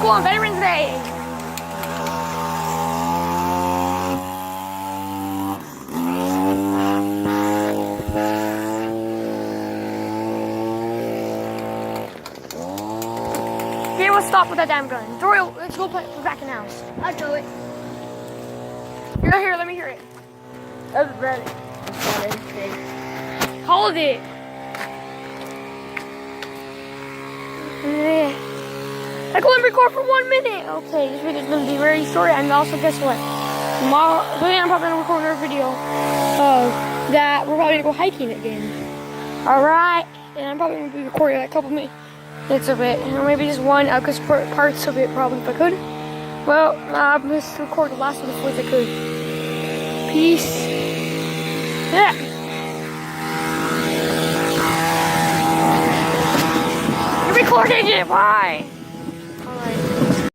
cool on Veterans Day. Okay, we'll stop with that damn gun. Dory, let's go play back in the house. I'll do it. Here, let me hear it. That's better. Hold it. I go and record for 1 minute. Okay, this video is going to be very short. And also, guess what? Tomorrow, today I'm probably going to record another video that we're probably going to go hiking again. Alright. And I'm probably going to be recording like a couple minutes of it. Or maybe just one, because parts of it probably if I could. Well, I'm just record the last one before I could. Peace. Yeah. You're recording it. Why? All right.